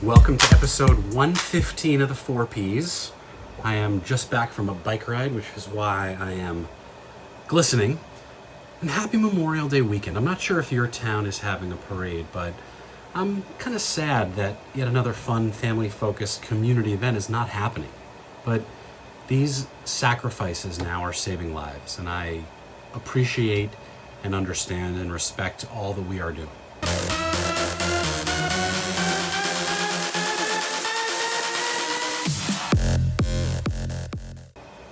Welcome to episode 115 of the 4Ps. I am just back from a bike ride, which is why I am glistening. And happy Memorial Day weekend. I'm not sure if your town is having a parade, but I'm kind of sad that yet another fun, family-focused community event is not happening. But these sacrifices now are saving lives, and I appreciate and understand and respect all that we are doing.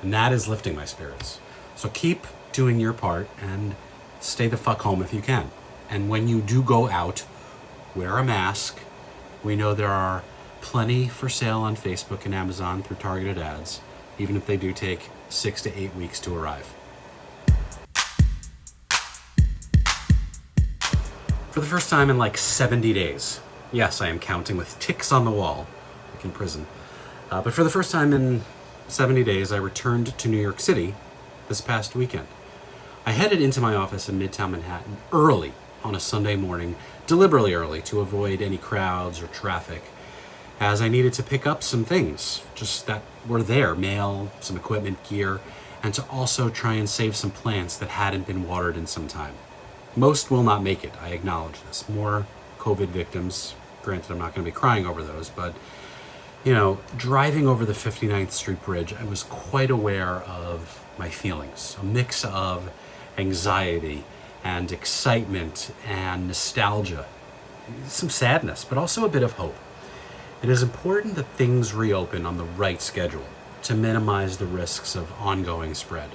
And that is lifting my spirits. So keep doing your part and stay the fuck home if you can. And when you do go out, wear a mask. We know there are plenty for sale on Facebook and Amazon through targeted ads, even if they do take 6 to 8 weeks to arrive. For the first time in like 70 days, yes, I am counting with ticks on the wall, like in prison. But for the first time in 70 days, I returned to New York City this past weekend. I headed into my office in Midtown Manhattan early on a Sunday morning, deliberately early to avoid any crowds or traffic, as I needed to pick up some things just that were there, mail, some equipment, gear, and to also try and save some plants that hadn't been watered in some time. Most will not make it, I acknowledge this. More COVID victims, granted I'm not going to be crying over those, but driving over the 59th Street Bridge, I was quite aware of my feelings. A mix of anxiety and excitement and nostalgia. Some sadness, but also a bit of hope. It is important that things reopen on the right schedule to minimize the risks of ongoing spread.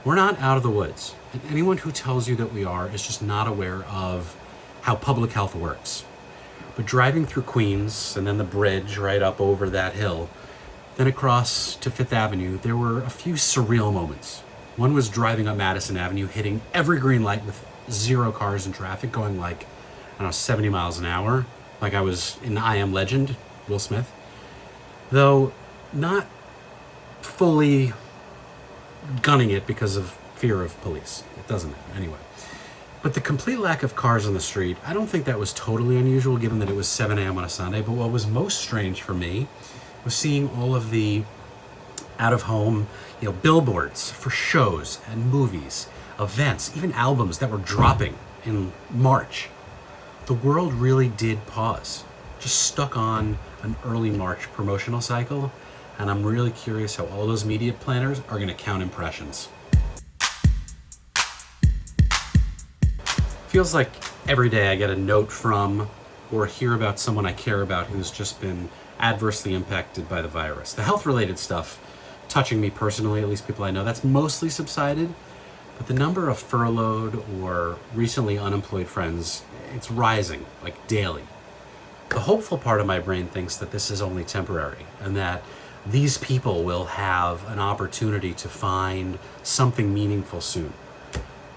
We're not out of the woods, and anyone who tells you that we are is just not aware of how public health works. But driving through Queens and then the bridge right up over that hill, then across to Fifth Avenue, there were a few surreal moments. One was driving up Madison Avenue, hitting every green light with 0 cars in traffic, going 70 miles an hour, like I was in I Am Legend, Will Smith. Though not fully gunning it because of fear of police. It doesn't matter, anyway. But the complete lack of cars on the street, I don't think that was totally unusual given that it was 7 a.m. on a Sunday, but what was most strange for me was seeing all of the out-of-home, billboards for shows and movies, events, even albums that were dropping in March. The world really did pause, just stuck on an early March promotional cycle, and I'm really curious how all those media planners are going to count impressions. Feels like every day I get a note from or hear about someone I care about who's just been adversely impacted by the virus. The health-related stuff touching me personally, at least people I know, that's mostly subsided, but the number of furloughed or recently unemployed friends, it's rising, like daily. The hopeful part of my brain thinks that this is only temporary and that these people will have an opportunity to find something meaningful soon.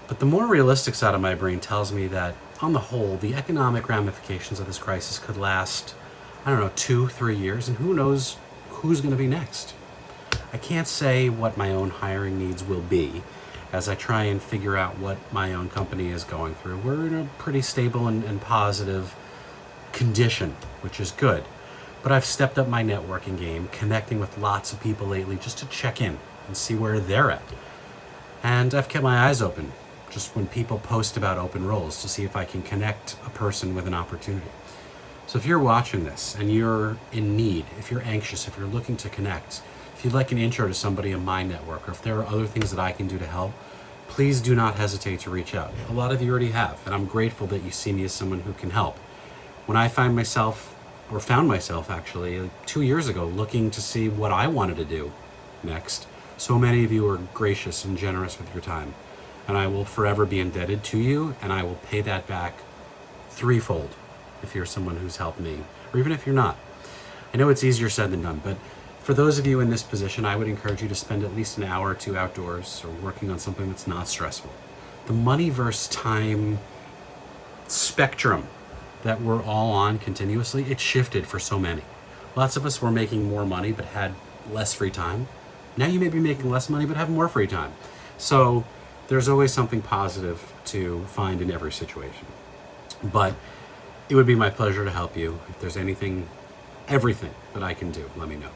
But the more realistic side of my brain tells me that, on the whole, the economic ramifications of this crisis could last, 2-3 years, and who knows who's going to be next. I can't say what my own hiring needs will be as I try and figure out what my own company is going through. We're in a pretty stable and positive condition, which is good. But I've stepped up my networking game, connecting with lots of people lately just to check in and see where they're at. And I've kept my eyes open just when people post about open roles to see if I can connect a person with an opportunity. So if you're watching this and you're in need, if you're anxious, if you're looking to connect, if you'd like an intro to somebody in my network, or if there are other things that I can do to help, please do not hesitate to reach out. A lot of you already have, and I'm grateful that you see me as someone who can help. When I found myself actually 2 years ago looking to see what I wanted to do next, so many of you are gracious and generous with your time. And I will forever be indebted to you, and I will pay that back threefold if you're someone who's helped me, or even if you're not. I know it's easier said than done, but for those of you in this position, I would encourage you to spend at least an hour or two outdoors or working on something that's not stressful. The money versus time spectrum that we're all on continuously, it shifted for so many. Lots of us were making more money but had less free time. Now you may be making less money but have more free time. So there's always something positive to find in every situation. But it would be my pleasure to help you. If there's anything everything that I can do, let me know.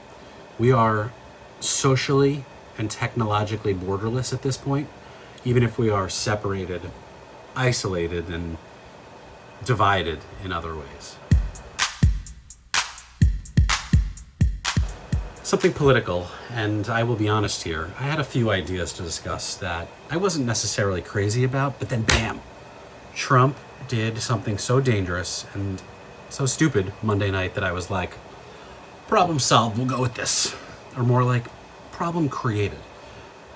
We are socially and technologically borderless at this point, even if we are separated, isolated, and divided in other ways. Something political, and I will be honest here, I had a few ideas to discuss that I wasn't necessarily crazy about, but then bam, Trump did something so dangerous and so stupid Monday night that I was like, problem solved, we'll go with this. Or more like, problem created.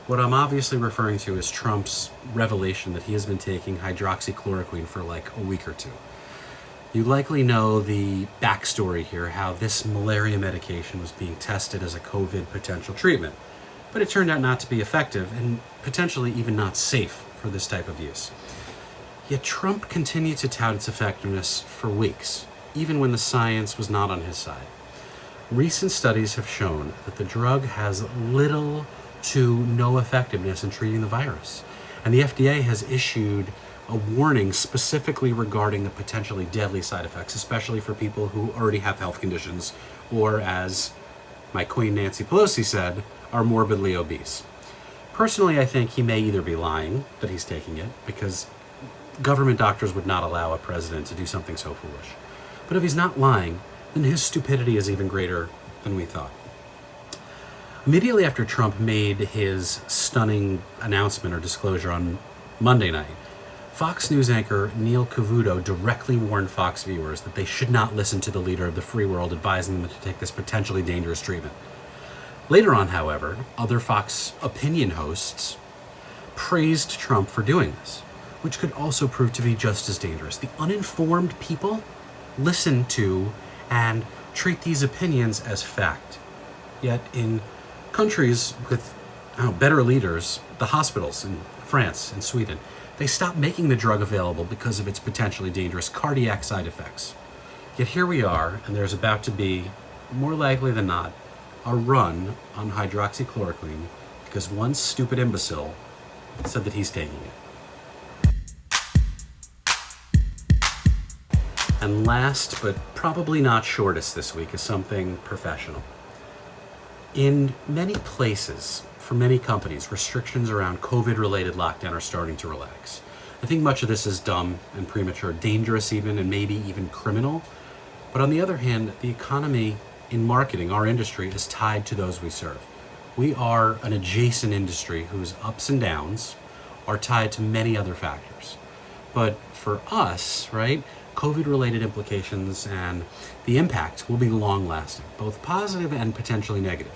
What I'm obviously referring to is Trump's revelation that he has been taking hydroxychloroquine for like a week or two. You likely know the backstory here, how this malaria medication was being tested as a COVID potential treatment, but it turned out not to be effective and potentially even not safe for this type of use. Yet Trump continued to tout its effectiveness for weeks, even when the science was not on his side. Recent studies have shown that the drug has little to no effectiveness in treating the virus, and the FDA has issued a warning specifically regarding the potentially deadly side effects, especially for people who already have health conditions or, as my queen Nancy Pelosi said, are morbidly obese. Personally, I think he may either be lying that he's taking it, because government doctors would not allow a president to do something so foolish. But if he's not lying, then his stupidity is even greater than we thought. Immediately after Trump made his stunning announcement or disclosure on Monday night, Fox News anchor Neil Cavuto directly warned Fox viewers that they should not listen to the leader of the free world advising them to take this potentially dangerous treatment. Later on, however, other Fox opinion hosts praised Trump for doing this, which could also prove to be just as dangerous. The uninformed people listen to and treat these opinions as fact. Yet in countries with better leaders, the hospitals in France and Sweden, they stopped making the drug available because of its potentially dangerous cardiac side effects. Yet here we are, and there's about to be, more likely than not, a run on hydroxychloroquine because one stupid imbecile said that he's taking it. And last, but probably not shortest this week, is something professional. In many places, for many companies, restrictions around COVID-related lockdown are starting to relax. I think much of this is dumb and premature, dangerous even, and maybe even criminal. But on the other hand, the economy in marketing, our industry, is tied to those we serve. We are an adjacent industry whose ups and downs are tied to many other factors. But for us, right, COVID-related implications and the impact will be long-lasting, both positive and potentially negative.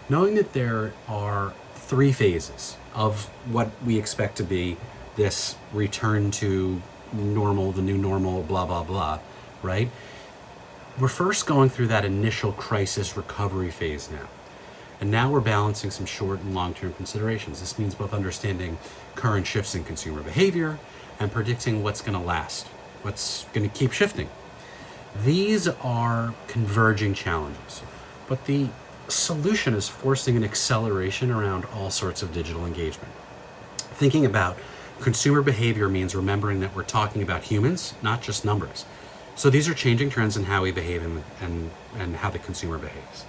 Knowing that there are 3 phases of what we expect to be this return to normal, the new normal, blah, blah, blah, right? We're first going through that initial crisis recovery phase now. And now we're balancing some short and long-term considerations. This means both understanding current shifts in consumer behavior and predicting what's going to last, what's going to keep shifting. These are converging challenges, but the solution is forcing an acceleration around all sorts of digital engagement. Thinking about consumer behavior means remembering that we're talking about humans, not just numbers. So these are changing trends in how we behave and how the consumer behaves.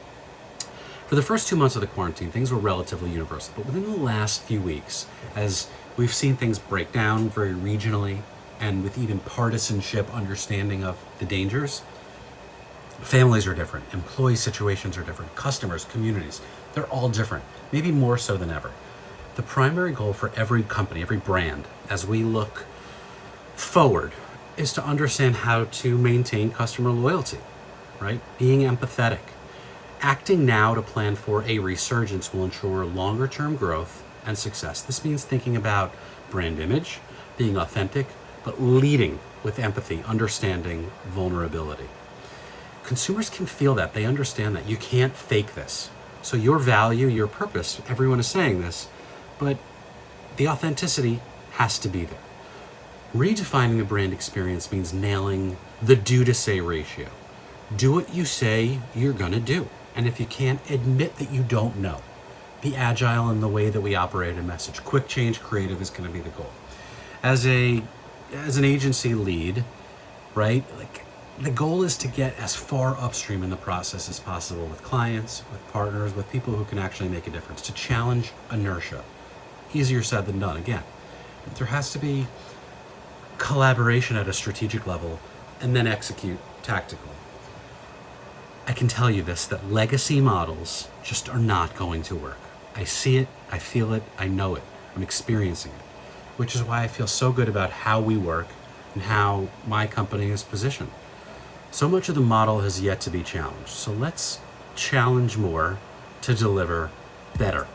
For the first 2 months of the quarantine, things were relatively universal, but within the last few weeks, as we've seen things break down very regionally and with even partisanship understanding of the dangers, families are different, employee situations are different, customers, communities, they're all different, maybe more so than ever. The primary goal for every company, every brand, as we look forward, is to understand how to maintain customer loyalty, right? Being empathetic. Acting now to plan for a resurgence will ensure longer-term growth and success. This means thinking about brand image, being authentic, but leading with empathy, understanding vulnerability. Consumers can feel that. They understand that. You can't fake this. So your value, your purpose, everyone is saying this, but the authenticity has to be there. Redefining the brand experience means nailing the do to say ratio. Do what you say you're gonna do. And if you can't, admit that you don't know. Be agile in the way that we operate and message. Quick change creative is gonna be the goal. As an agency lead, right? Like, The goal is to get as far upstream in the process as possible with clients, with partners, with people who can actually make a difference, to challenge inertia. Easier said than done, again. But there has to be collaboration at a strategic level and then execute tactical. I can tell you this, that legacy models just are not going to work. I see it, I feel it, I know it, I'm experiencing it, which is why I feel so good about how we work and how my company is positioned. So much of the model has yet to be challenged. So let's challenge more to deliver better.